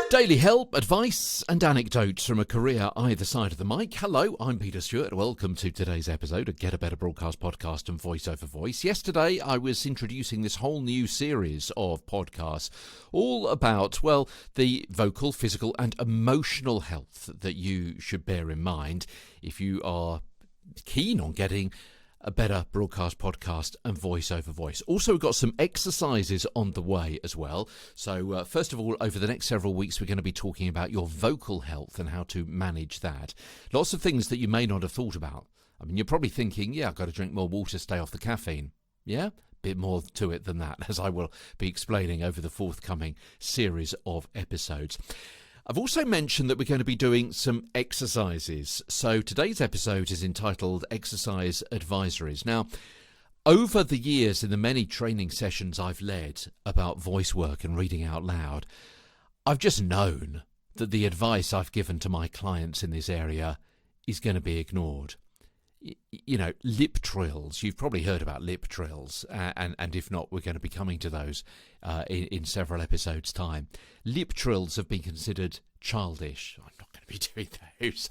Daily help, advice and anecdotes from a career either side of the mic. Hello, I'm Peter Stewart. Welcome to today's episode of Get a Better Broadcast podcast and Voice Over Voice. Yesterday I was introducing this whole new series of podcasts all about, well, the vocal, physical and emotional health that you should bear in mind if you are keen on getting a better broadcast podcast and voice over voice. Also, we've got some exercises on the way as well. So first of all, over the next several weeks, we're going to be talking about your vocal health and how to manage that. Lots of things that you may not have thought about. I mean, you're probably thinking, yeah, I've got to drink more water, stay off the caffeine. Yeah? Bit more to it than that, as I will be explaining over the forthcoming series of episodes. I've also mentioned that we're going to be doing some exercises. So today's episode is entitled Exercise Advisories. Now, over the years in the many training sessions I've led about voice work and reading out loud, I've just known that the advice I've given to my clients in this area is going to be ignored. You know, lip trills. You've probably heard about lip trills, and if not, we're going to be coming to those in several episodes' time. Lip trills have been considered childish. I'm not going to be doing those.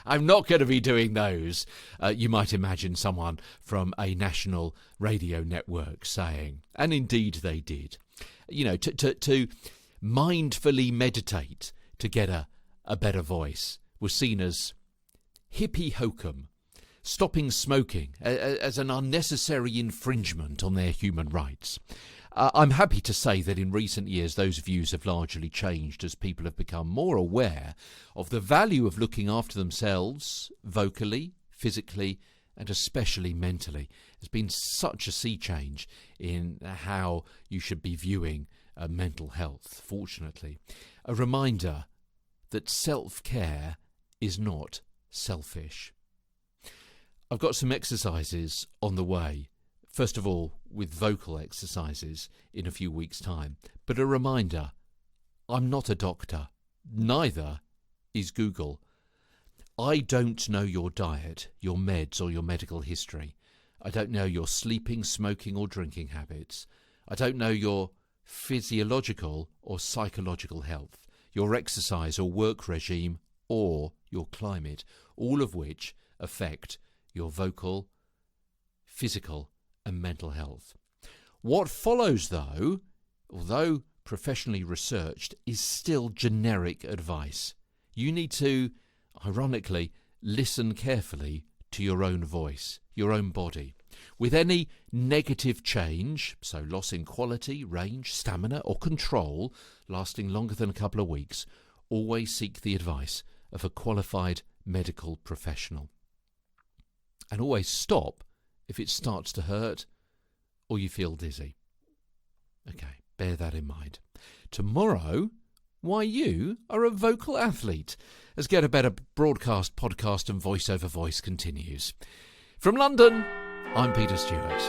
I'm not going to be doing those. You might imagine someone from a national radio network saying, and indeed they did. You know, to mindfully meditate to get a better voice was seen as hippy hokum. Stopping smoking as an unnecessary infringement on their human rights. I'm happy to say that in recent years those views have largely changed as people have become more aware of the value of looking after themselves vocally, physically and especially mentally. There's been such a sea change in how you should be viewing mental health, fortunately. A reminder that self-care is not selfish. I've got some exercises on the way. First of all, with vocal exercises in a few weeks' time. But a reminder, I'm not a doctor. Neither is Google. I don't know your diet, your meds or your medical history. I don't know your sleeping, smoking or drinking habits. I don't know your physiological or psychological health, your exercise or work regime or your climate, all of which affect your vocal, physical and mental health. What follows, though, although professionally researched, is still generic advice. You need to, ironically, listen carefully to your own voice, your own body. With any negative change, so loss in quality, range, stamina or control, lasting longer than a couple of weeks, always seek the advice of a qualified medical professional. And always stop if it starts to hurt or you feel dizzy. Okay, bear that in mind. Tomorrow, why you are a vocal athlete, as Get a Better Broadcast, Podcast and Voice Over Voice continues. From London, I'm Peter Stewart.